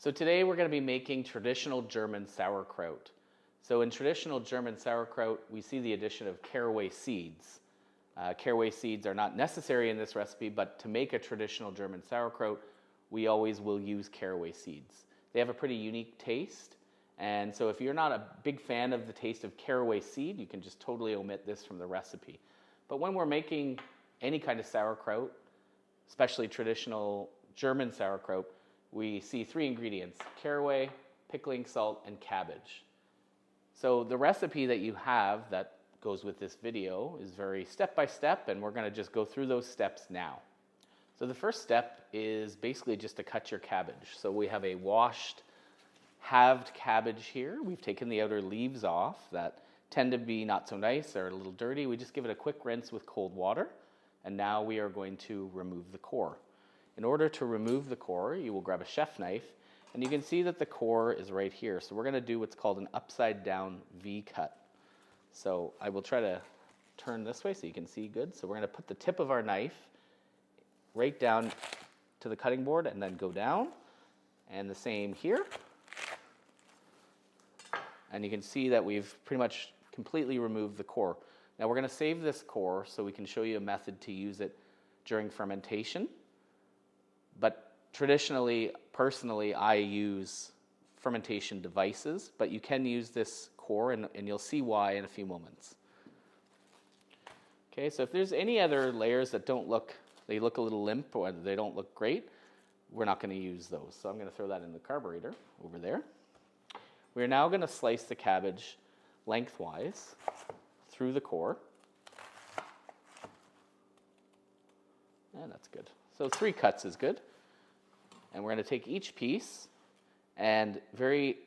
So today we're going to be making traditional German sauerkraut. So in traditional German sauerkraut, we see the addition of caraway seeds. Caraway seeds are not necessary in this recipe, but to make a traditional German sauerkraut, we always will use caraway seeds. They have a pretty unique taste, and so if you're not a big fan of the taste of caraway seed, you can just totally omit this from the recipe. But when we're making any kind of sauerkraut, especially traditional German sauerkraut, we see three ingredients: caraway, pickling salt, and cabbage. So the recipe that you have that goes with this video is very step-by-step, and we're going to just go through those steps now. So the first step is basically just to cut your cabbage. So we have a washed, halved cabbage here. We've taken the outer leaves off that tend to be not so nice or a little dirty. We just give it a quick rinse with cold water, and now we are going to remove the core. In order to remove the core, you will grab a chef knife, and you can see that the core is right here. So we're going to do what's called an upside down V cut. So I will try to turn this way so you can see good. So we're going to put the tip of our knife right down to the cutting board and then go down. And the same here. And you can see that we've pretty much completely removed the core. Now we're going to save this core so we can show you a method to use it during fermentation. But traditionally, personally, I use fermentation devices, but you can use this core, and you'll see why in a few moments. Okay, so if there's any other layers that they look a little limp or they don't look great, we're not going to use those. So I'm going to throw that in the carburetor over there. We're now going to slice the cabbage lengthwise through the core. And that's good. So 3 cuts is good. And we're going to take each piece and very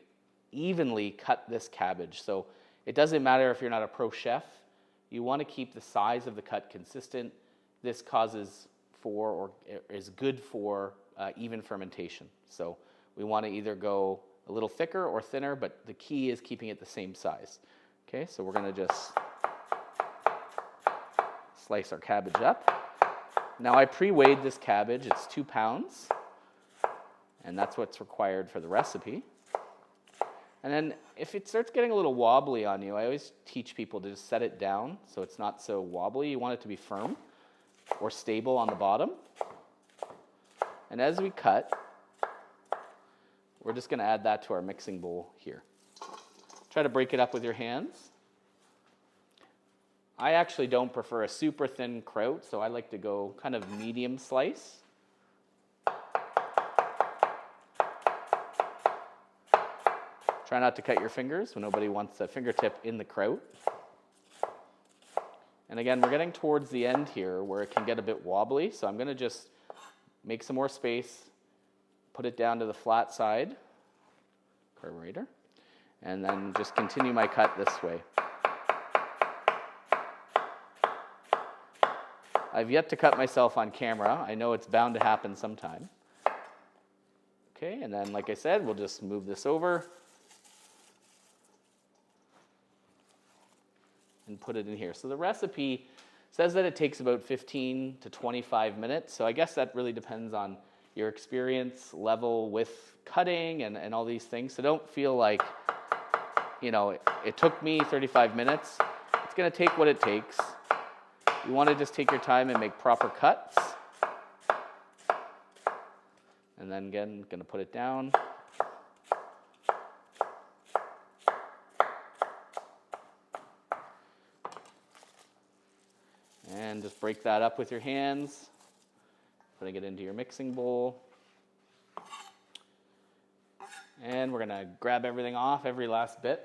evenly cut this cabbage. So it doesn't matter if you're not a pro chef. You want to keep the size of the cut consistent. This causes for, or is good for, even fermentation. So we want to either go a little thicker or thinner, but the key is keeping it the same size. Okay, so we're going to just slice our cabbage up. Now I pre-weighed this cabbage. It's 2 pounds, and that's what's required for the recipe. And then if it starts getting a little wobbly on you, I always teach people to just set it down so it's not so wobbly. You want it to be firm or stable on the bottom. And as we cut, we're just going to add that to our mixing bowl here. Try to break it up with your hands. I actually don't prefer a super thin kraut, so I like to go kind of medium slice. Try not to cut your fingers when nobody wants a fingertip in the kraut. And again, we're getting towards the end here where it can get a bit wobbly, so I'm going to just make some more space, put it down to the flat side, carburetor, and then just continue my cut this way. I've yet to cut myself on camera. I know it's bound to happen sometime. Okay, and then like I said, we'll just move this over and put it in here. So the recipe says that it takes about 15 to 25 minutes. So I guess that really depends on your experience level with cutting and all these things. So don't feel like, it took me 35 minutes. It's going to take what it takes. You want to just take your time and make proper cuts. And then again, going to put it down. And just break that up with your hands, putting it into your mixing bowl. And we're going to grab everything off, every last bit.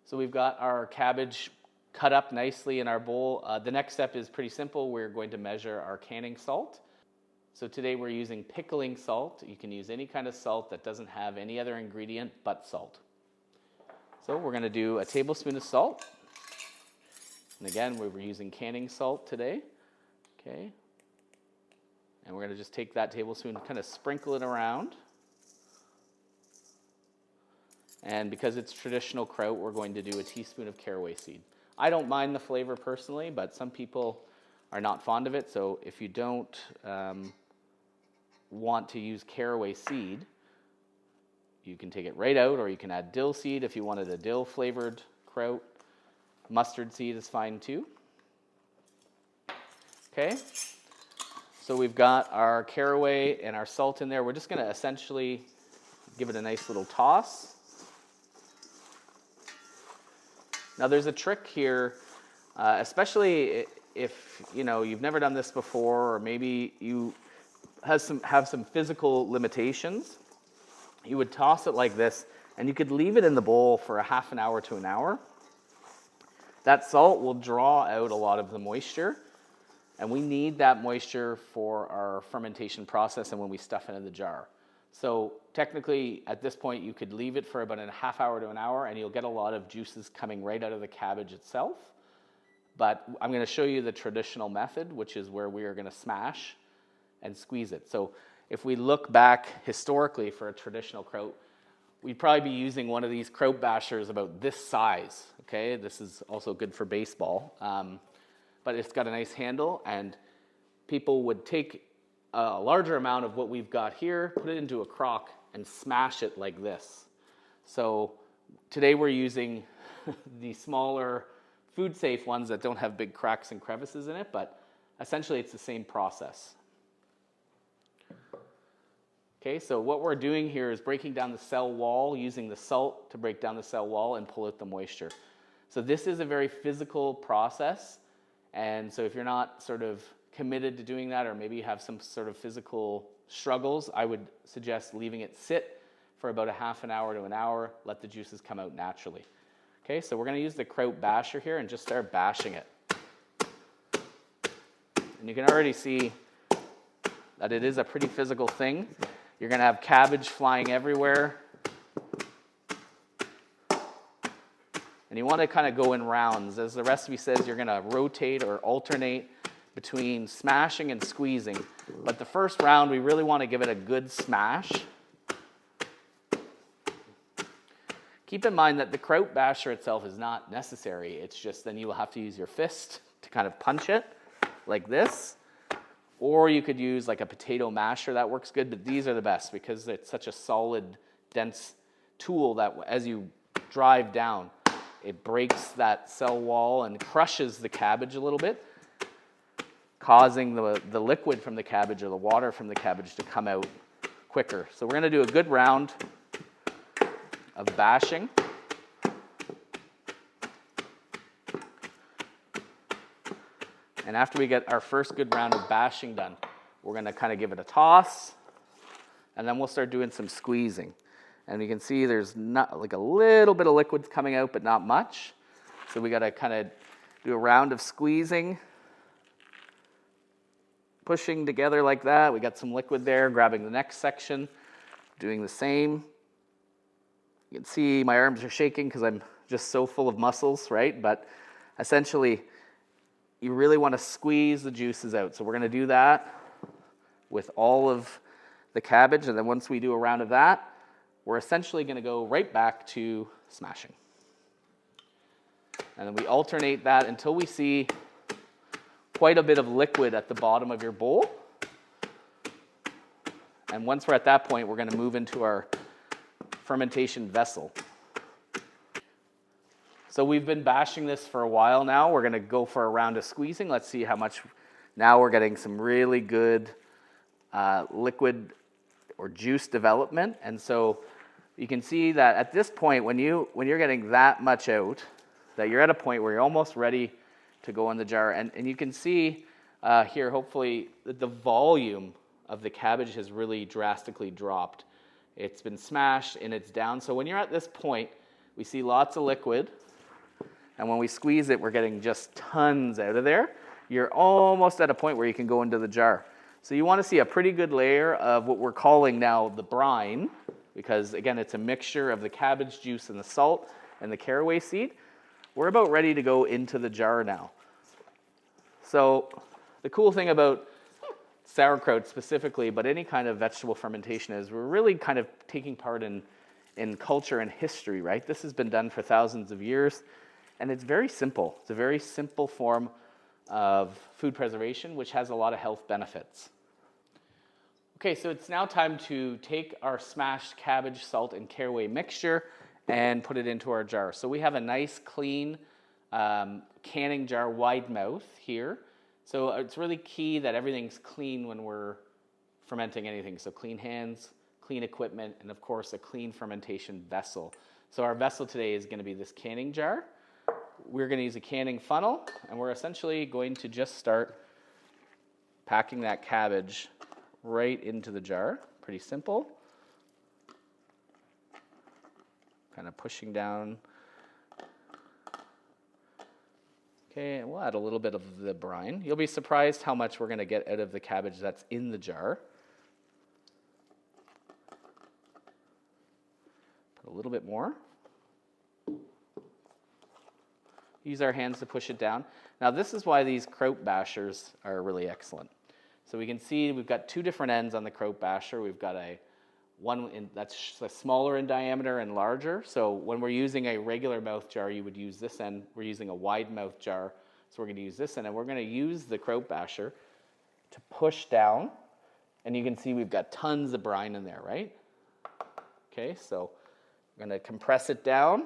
So we've got our cabbage cut up nicely in our bowl. The next step is pretty simple. We're going to measure our canning salt. So today we're using pickling salt. You can use any kind of salt that doesn't have any other ingredient but salt. So we're going to do a tablespoon of salt. And again, we were using canning salt today. Okay. And we're going to just take that tablespoon and kind of sprinkle it around. And because it's traditional kraut, we're going to do a teaspoon of caraway seed. I don't mind the flavor personally, but some people are not fond of it. So if you don't want to use caraway seed, you can take it right out, or you can add dill seed if you wanted a dill flavored kraut. Mustard seed is fine too. Okay, so we've got our caraway and our salt in there. We're just going to essentially give it a nice little toss. Now there's a trick here, especially if you've never done this before, or maybe you have some physical limitations. You would toss it like this, and you could leave it in the bowl for a half an hour to an hour. That salt will draw out a lot of the moisture, and we need that moisture for our fermentation process and when we stuff it in the jar. So technically, at this point, you could leave it for about a half hour to an hour, and you'll get a lot of juices coming right out of the cabbage itself. But I'm going to show you the traditional method, which is where we are going to smash and squeeze it. So if we look back historically for a traditional kraut, we'd probably be using one of these kraut bashers about this size. Okay, this is also good for baseball, but it's got a nice handle, and people would take a larger amount of what we've got here, put it into a crock, and smash it like this. So today we're using the smaller food-safe ones that don't have big cracks and crevices in it, but essentially it's the same process. Okay, so what we're doing here is breaking down the cell wall, using the salt to break down the cell wall and pull out the moisture. So this is a very physical process, and so if you're not sort of committed to doing that, or maybe you have some sort of physical struggles, I would suggest leaving it sit for about a half an hour to an hour, let the juices come out naturally. Okay, so we're going to use the kraut basher here and just start bashing it. And you can already see that it is a pretty physical thing. You're going to have cabbage flying everywhere. And you want to kind of go in rounds. As the recipe says, you're going to rotate or alternate between smashing and squeezing. But the first round, we really want to give it a good smash. Keep in mind that the kraut basher itself is not necessary. It's just then you will have to use your fist to kind of punch it like this. Or you could use like a potato masher. That works good, but these are the best because it's such a solid, dense tool that as you drive down, it breaks that cell wall and crushes the cabbage a little bit, causing the liquid from the cabbage or the water from the cabbage to come out quicker. So we're going to do a good round of bashing. And after we get our first good round of bashing done, we're going to kind of give it a toss, and then we'll start doing some squeezing. And you can see there's not like a little bit of liquid coming out, but not much. So we got to kind of do a round of squeezing, pushing together like that. We got some liquid there, grabbing the next section, doing the same. You can see my arms are shaking because I'm just so full of muscles, right? But essentially, you really want to squeeze the juices out. So we're going to do that with all of the cabbage. And then once we do a round of that, we're essentially going to go right back to smashing. And then we alternate that until we see quite a bit of liquid at the bottom of your bowl. And once we're at that point, we're going to move into our fermentation vessel. So we've been bashing this for a while now. We're going to go for a round of squeezing. Let's see how much. Now we're getting some really good liquid or juice development. And so you can see that at this point, when you're getting that much out, that you're at a point where you're almost ready to go in the jar. And you can see here, hopefully, that the volume of the cabbage has really drastically dropped. It's been smashed and it's down. So when you're at this point, we see lots of liquid. And when we squeeze it, we're getting just tons out of there. You're almost at a point where you can go into the jar. So you want to see a pretty good layer of what we're calling now the brine, because again, it's a mixture of the cabbage juice and the salt and the caraway seed. We're about ready to go into the jar now. So the cool thing about sauerkraut specifically, but any kind of vegetable fermentation, is we're really kind of taking part in culture and history, right? This has been done for thousands of years, and it's very simple. It's a very simple form of food preservation, which has a lot of health benefits. Okay, so it's now time to take our smashed cabbage, salt, and caraway mixture and put it into our jar. So we have a nice clean canning jar, wide mouth here. So it's really key that everything's clean when we're fermenting anything. So clean hands, clean equipment, and of course a clean fermentation vessel. So our vessel today is going to be this canning jar. We're going to use a canning funnel, and we're essentially going to just start packing that cabbage right into the jar. Pretty simple. Kind of pushing down. Okay, and we'll add a little bit of the brine. You'll be surprised how much we're going to get out of the cabbage that's in the jar. Put a little bit more. Use our hands to push it down. Now this is why these kraut bashers are really excellent. So we can see we've got two different ends on the kraut basher. We've got that's smaller in diameter and larger. So when we're using a regular mouth jar, you would use this end. We're using a wide mouth jar, so we're going to use this end. And we're going to use the kraut basher to push down. And you can see we've got tons of brine in there, right? Okay, so I'm going to compress it down.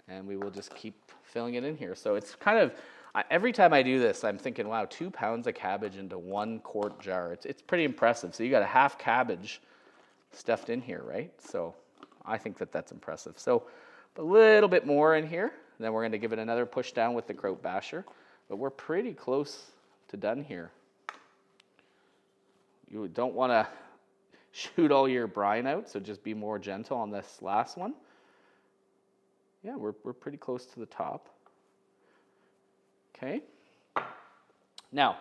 And we will just keep filling it in here. So it's kind of, every time I do this, I'm thinking, wow, 2 pounds of cabbage into 1 quart jar. It's pretty impressive. So you got a half cabbage stuffed in here, right? So I think that's impressive. So a little bit more in here. And then we're going to give it another push down with the kraut basher. But we're pretty close to done here. You don't want to shoot all your brine out, so just be more gentle on this last one. Yeah, we're pretty close to the top. Okay. Now,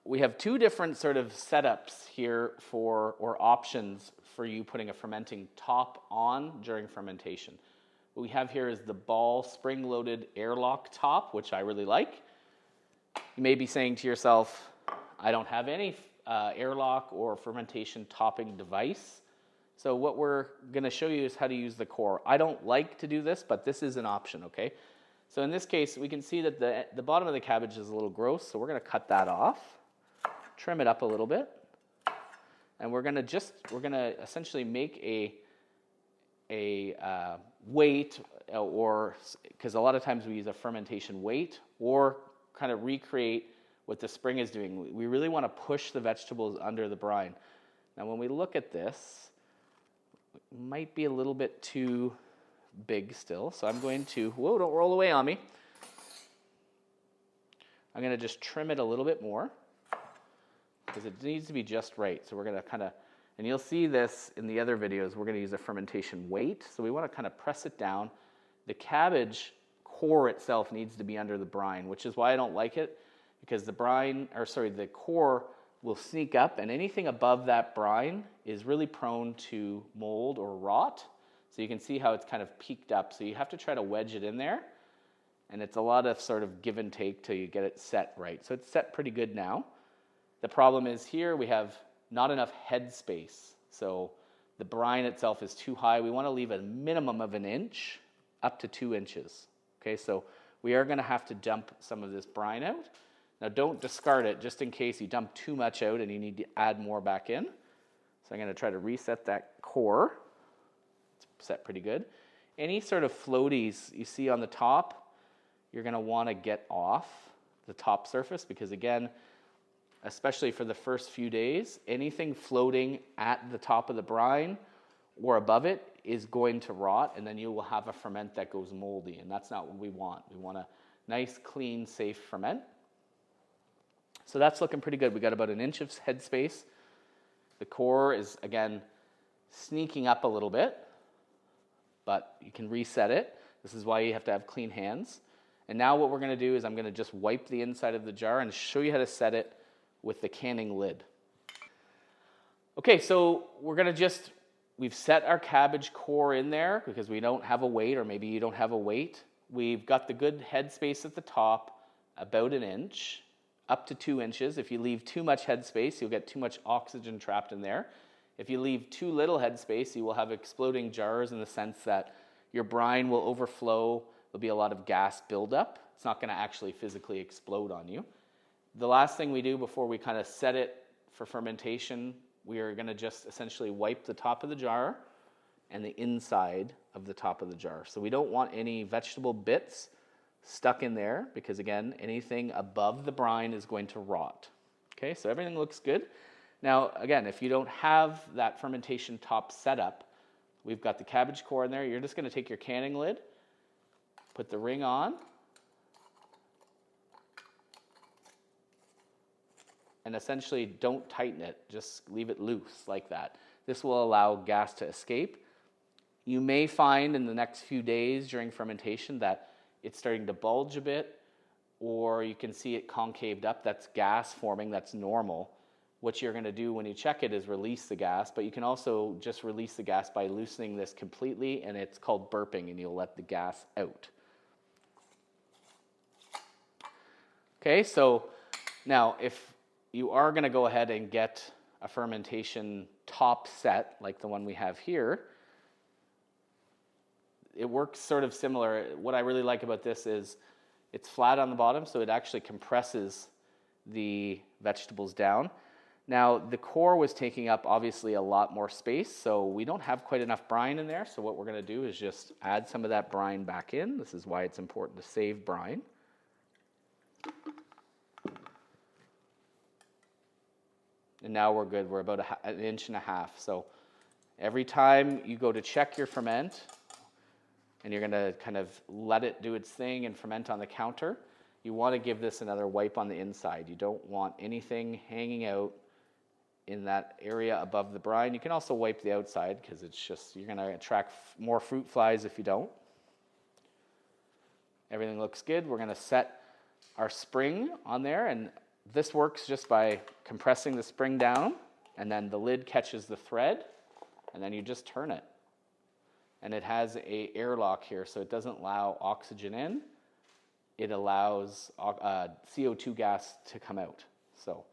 we have 2 different sort of setups here or options for you putting a fermenting top on during fermentation. What we have here is the ball spring-loaded airlock top, which I really like. You may be saying to yourself, I don't have any airlock or fermentation topping device. So what we're going to show you is how to use the core. I don't like to do this, but this is an option, okay? So in this case, we can see that the bottom of the cabbage is a little gross, so we're going to cut that off, trim it up a little bit, and we're going to essentially make a weight, or because a lot of times we use a fermentation weight, or kind of recreate what the spring is doing. We really want to push the vegetables under the brine. Now when we look at this, it might be a little bit too big still, so I'm going to, whoa, don't roll away on me. I'm going to just trim it a little bit more because it needs to be just right. So we're going to kind of, and you'll see this in the other videos, we're going to use a fermentation weight. So we want to kind of press it down. The cabbage core itself needs to be under the brine, which is why I don't like it, because the core will sneak up, and anything above that brine is really prone to mold or rot. So you can see how it's kind of peaked up. So you have to try to wedge it in there, and it's a lot of sort of give and take till you get it set right. So it's set pretty good now. The problem is here we have not enough head space. So the brine itself is too high. We want to leave a minimum of 1 inch up to 2 inches. Okay, so we are going to have to dump some of this brine out. Now don't discard it just in case you dump too much out and you need to add more back in. So I'm going to try to reset that core. It's set pretty good. Any sort of floaties you see on the top, you're going to want to get off the top surface because, again, especially for the first few days, anything floating at the top of the brine or above it is going to rot, and then you will have a ferment that goes moldy, and that's not what we want. We want a nice, clean, safe ferment. So that's looking pretty good. We got about 1 inch of headspace. The core is, again, sneaking up a little bit, but you can reset it. This is why you have to have clean hands. And now what we're going to do is I'm going to just wipe the inside of the jar and show you how to set it with the canning lid. Okay, so we've set our cabbage core in there because we don't have a weight, or maybe you don't have a weight. We've got the good headspace at the top, about 1 inch. Up to 2 inches. If you leave too much headspace, you'll get too much oxygen trapped in there. If you leave too little headspace, you will have exploding jars in the sense that your brine will overflow. There'll be a lot of gas buildup. It's not going to actually physically explode on you. The last thing we do before we kind of set it for fermentation, we are going to just essentially wipe the top of the jar and the inside of the top of the jar. So we don't want any vegetable bits stuck in there because, again, anything above the brine is going to rot. Okay, so everything looks good. Now, again, if you don't have that fermentation top set up, we've got the cabbage core in there. You're just going to take your canning lid, put the ring on, and essentially don't tighten it. Just leave it loose like that. This will allow gas to escape. You may find in the next few days during fermentation that it's starting to bulge a bit, or you can see it concaved up. That's gas forming. That's normal. What you're going to do when you check it is release the gas, but you can also just release the gas by loosening this completely, and it's called burping, and you'll let the gas out. Okay, so now if you are going to go ahead and get a fermentation top set like the one we have here, it works sort of similar. What I really like about this is it's flat on the bottom, so it actually compresses the vegetables down. Now, the core was taking up obviously a lot more space, so we don't have quite enough brine in there. So what we're going to do is just add some of that brine back in. This is why it's important to save brine. And now we're good. We're about an inch and a half. So every time you go to check your ferment, and you're going to kind of let it do its thing and ferment on the counter, you want to give this another wipe on the inside. You don't want anything hanging out in that area above the brine. You can also wipe the outside because it's just, you're going to attract more fruit flies if you don't. Everything looks good. We're going to set our spring on there, and this works just by compressing the spring down, and then the lid catches the thread, and then you just turn it. And it has an airlock here, so it doesn't allow oxygen in. It allows CO2 gas to come out. So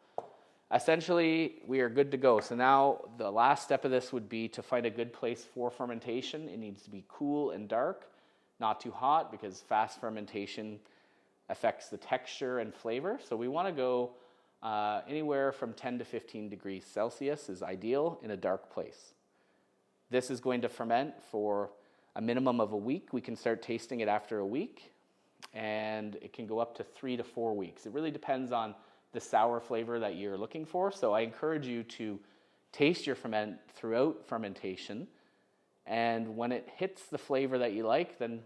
essentially, we are good to go. So now the last step of this would be to find a good place for fermentation. It needs to be cool and dark, not too hot, because fast fermentation affects the texture and flavor. So we want to go anywhere from 10 to 15 degrees Celsius is ideal in a dark place. This is going to ferment for a minimum of a week. We can start tasting it after a week, and it can go up to 3 to 4 weeks. It really depends on the sour flavor that you're looking for. So I encourage you to taste your ferment throughout fermentation, and when it hits the flavor that you like, then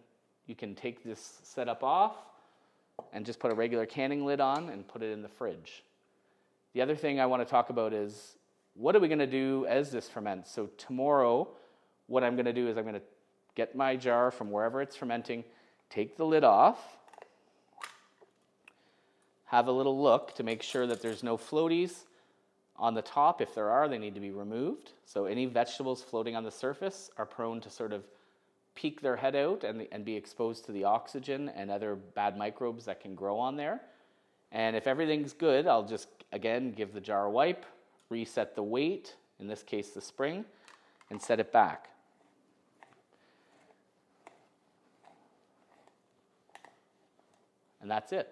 you can take this setup off and just put a regular canning lid on and put it in the fridge. The other thing I want to talk about is, what are we going to do as this ferments? So tomorrow, what I'm going to do is I'm going to get my jar from wherever it's fermenting, take the lid off, have a little look to make sure that there's no floaties on the top. If there are, they need to be removed. So any vegetables floating on the surface are prone to sort of peek their head out and be exposed to the oxygen and other bad microbes that can grow on there. And if everything's good, I'll just, again, give the jar a wipe, reset the weight, in this case the spring, and set it back. And that's it.